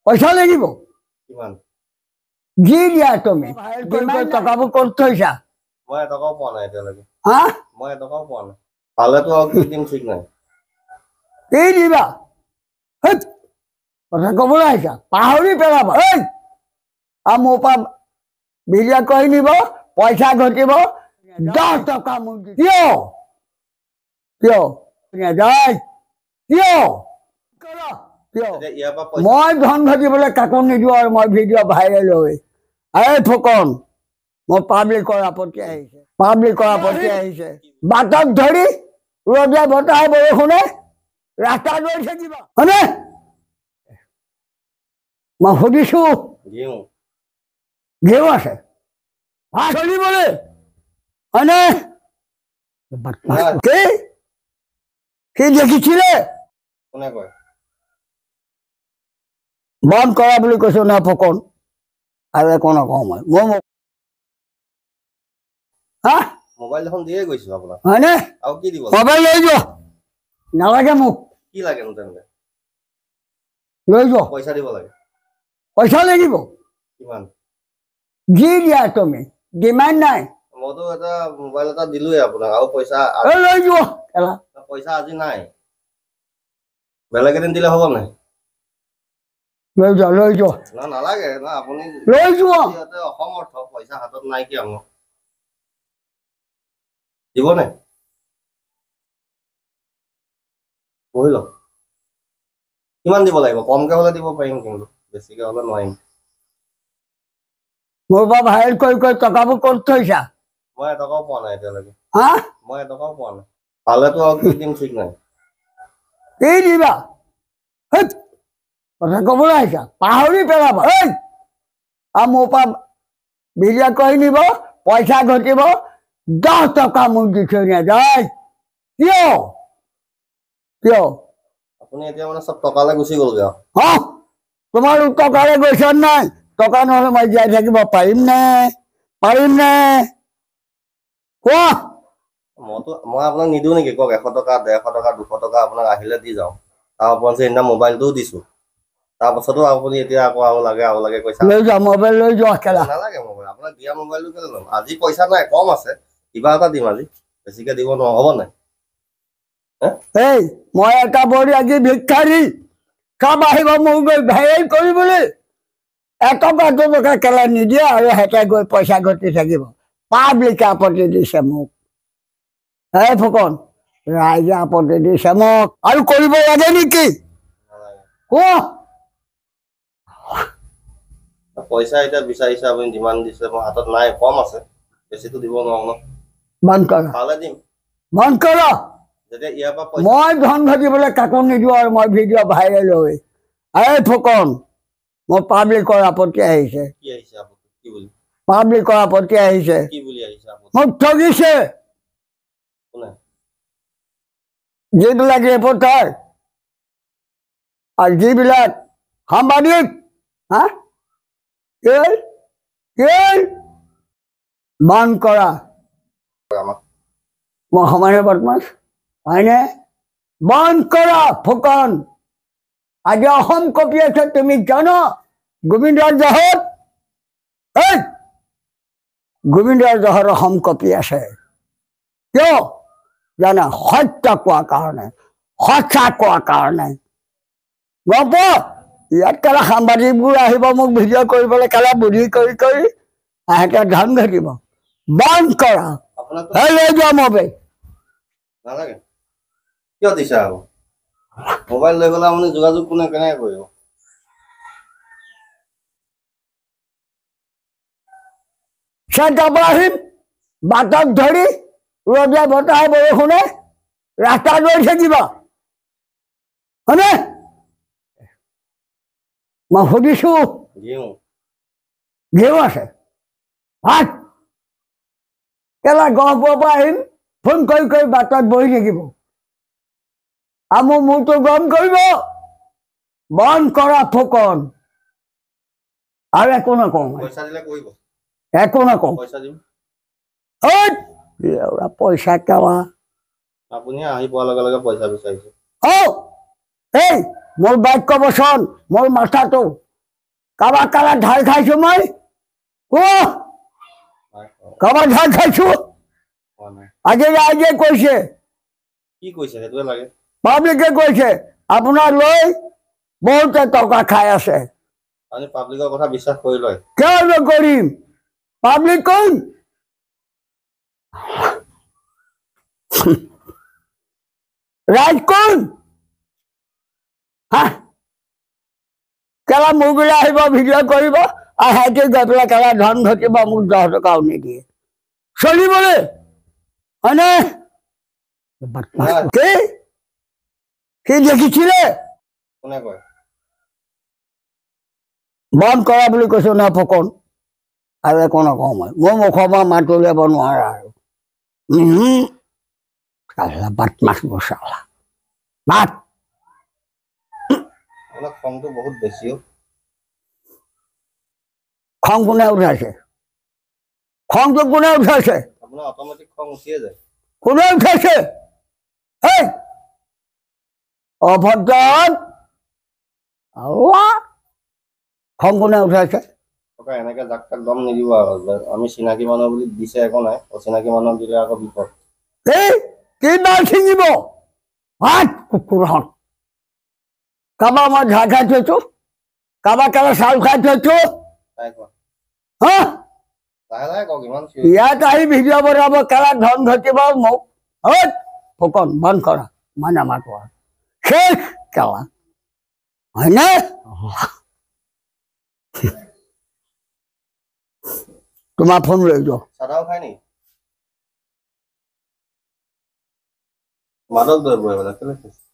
পইচা লাগিব কিমান যি দিয়া তুমি টকাবোৰ ক'ত থৈছা মই এটকাও পোৱা নাই এতিয়ালৈকে হা মই এটকাও পোৱা নাই পালেতো আৰু কি দিম ঠিক নাই কি দিবা হেৎ, কথা ক'বলৈ আহিছা পাহৰি পেলাবা আৰু মোৰ পৰা বিলিয়া কৰি নিব পইচা ঘটিব 10 টকা মোক কিয় কিয় নাযায় কিয় কিয় এতিয়া ইয়াৰ পৰা পইচা মই ধন ঘটিবলৈ কাকো নিদিওঁ আৰু মই ভিডিঅ' ভাইৰেল হৈ এই ফুকন মই পাব্লিকৰ আপত্তি আহিছে বাটত ধৰি ৰ'দে বতাহে বৰষুণে ৰাস্তাত ৰৈ থাকিবা হয়নে মই সুধিছো দিওঁ ঘেউ আছে ভাত চলিবলৈ হয়নে কি সি দেখিছিলে কোনে কয় বন্ধ কৰা বুলি কৈছো না ফুকন আৰু একো নকওঁ মই হা মোবাইল দেখোন দিয়ে গৈছো আপোনাক হয়নে আৰু কি দিব মোবাইল লৈ যোৱা নালাগে মোক কি লাগেনো তেনেহ'লে লৈ যোৱা পইচা দিব লাগে পইচা লাগিব কিমান যি দিয়া তুমি ডিমাণ্ড নাই মইতো এটা মোবাইল এটা দিলোৱে আপোনাক আৰু পইচা লৈ যোৱা পইচা আজি নাই বেলেগ এদিন দিলে হ'ব নাই লৈ যোৱা নালাগে না আপুনি লৈ যোৱা ইয়াতে অসমৰ্থ পইচা হাতত নাই কিয় মোৰ দিব নাই পঢ়ি লওক কিমান দিব লাগিব কমকে হ'লে দিব পাৰিম কিন্তু বেছিকে হ'লে নোৱাৰিম মোৰ পৰা ভাইৰেল কৰি টকাবোৰ ক'ত থৈছা মই এটকাও পোৱা নাই এতিয়ালৈকে হা মই এটকাও পোৱা নাই পালেতো আৰু কি দিম ঠিক নাই কি দিবা হেৎ, কথা ক'বলৈ আহিছা পাহৰি পেলাবা আৰু মোৰ পৰা বিলিয়া কৰি নিব পইচা ঘটিব 10 টকা মোক দি থৈ নাযায় কিয় কিয় আপুনি এতিয়া মানে চব টকালৈ গুচি গ'লগে আৰু হা তোমাৰ টকাৰে গৈছা নাই টকা নহ'লে মই জীয়াই থাকিব পাৰিম নে কোৱা মই আপোনাক নিদিওঁ নেকি কওক 100 টকা 150 টকা 200 টকা আপোনাক আহিলে দি যাওঁ তাৰ ওপৰত সেইদিনা মোবাইলটোও দিছোঁ তাৰপাছতো আপুনি এতিয়া আকৌ আৰু লাগে কৈছা লৈ যোৱা মোবাইল লৈ যোৱা খেলা নালাগে মোবাইল আপোনাক দিয়া মোবাইলটো কেলৈ ল'ম আজি পইচা নাই কম আছে কিবা এটা দিম আজি বেছিকে দিব নোৱাৰো হ'ব নাই এই মই এটা বৰি আজি ভিক্ষাৰী চব আহিব মোক গৈ ভাইৰেল কৰিবলৈ 1 টকা 2 টকা কেলা নিদিয়ে আৰু হেঁতে গৈ পইচা ঘটি থাকিব পাব্লিকে আপত্তি দিছে মোক এই ফুকন ৰাইজে আপত্তি দিছে মোক আৰু কৰিব লাগে নেকি কোৱা পইচা এতিয়া বিচাৰিছে আপুনি যিমান দিছে মোৰ হাতত নাই কম আছে বেছিটো দিব নোৱাৰো ন বন্ধ কৰা পালে দিম বন্ধ কৰা যেতিয়া ইয়াৰ পৰা পইচা মই ধন ঘটিবলৈ কাকো নিদিওঁ আৰু মই ভিডিঅ' ভাইৰেল হৈ এই ফুকন মোৰ পাব্লিকৰ আপত্তি আহিছে কি আহিছে আপত্তি কি বুলি পাব্লিকৰ আপত্তি আহিছে কি বুলি আহিছে আপত্তি মোক ঠগিছে কোনে যিবিলাক ৰিপৰ্টাৰ আৰু যিবিলাক সাংবাদিক হা বন্ধ কৰা আমাক মই সমানে বদমাছ হয়নে বন্ধ কৰা ফুকন আজি অসম কঁপি আছে তুমি জানো গোবিন্দৰ জহত গোবিন্দৰ জহত অসম কঁপি আছে কিয় জানা সত্য কোৱাৰ কাৰণে সঁচা কোৱাৰ কাৰণে গম পোৱা ইয়াত কেলা সাংবাদিকবোৰ আহিব মোক ভিডিঅ' কৰিবলৈ কেলা বুদ্ধি কৰি আহেঁতে ধন ঘটিব বন্ধ কৰা লৈ যোৱা মোবাইল নালাগে কিয় দিছা আকৌ মোবাইল লৈ গ'লে আপুনি যোগাযোগ কোনে কেনেকৈ কৰিব চেণ্টাৰ পৰা আহিম বাটত ধৰি ৰ'দে বতাহে বৰষুণে ৰাস্তাত ৰৈ থাকিবা হয়নে মই সুধিছো ঘেউ আছে ভাত কেলা গহপুৰৰ পৰা আহিম ফোন কৰি বাটত বহি থাকিব আৰু মোৰ মূৰটো গৰম কৰিব বন্ধ কৰা ফুকন আৰু একো নকওঁ পইচা দিলে কৰিব একো নকওঁ পইচা দিম পইচা কেলা আপুনি আহি পোৱাৰ লগে লগে পইচা বিচাৰিছে এই মোৰ বাক্য বচন মোৰ মাথাটো কাৰোবাক কালা ধাৰ খাইছো মই কাৰোবাক ধাৰ খাইছো আজি ৰাইজে কৈছে কি কৈছে সেইটোৱে লাগে পাব্লিকে কৈছে আপোনাৰ লৈ বহুতে টকা খাই আছে আপুনি পাব্লিকৰ কথা বিশ্বাস কৰি লয় কিয় নকৰিম পাব্লিক কোন ৰাইজ কোন কেলা মোৰ বোলে আহিব ভিডিঅ' কৰিব আৰু সিহঁতে গৈ পেলাই কেলা ধন ঘটিব মোক 10 টকাও নিদিয়ে চলিবলৈ হয়নে কি সি দেখিছিলে কোনে কয় বন্ধ কৰা বুলি কৈছো না ফুকন আৰু একো নকওঁ মই মোৰ মুখৰ পৰা মাত উলিয়াব নোৱাৰা আৰু চালা বাট মাছ বচালা বাট আপোনাৰ খংটো বহুত বেছি খং কোনে উঠাইছে খংটো কোনে উঠাইছে আপোনাৰ অট'মেটিক খং উঠিয়ে যায় কোনে উঠাইছে এই অভদ্ৰ খং কোনে উঠাইছে টকা এনেকে জাক তাক দম নিদিব আমি চিনাকি মানুহ বুলি দিছে একো নাই অচিনাকি মানুহ দিলে আকৌ বিপদ এই কি বাল ছিঙিব হাত কুকুৰহঁত কাৰোবাৰ মই ধাৰ খাই থৈছো কাৰোবাৰ কেলা চাউল খাই থৈছো হা লাহে লাহে কওক ইমান ইয়াত আহি ভিডিঅ' বনাব কেলা ধন ঘটিব মোক ফুকন বন্ধ কৰা মই নামাতো আৰু শেষ কেলা হয়নে তোমাৰ ফোন লৈ যোৱা চাদাও খাই নেকি মাদক দ্ৰব্য এইবিলাক কেলে খাইছে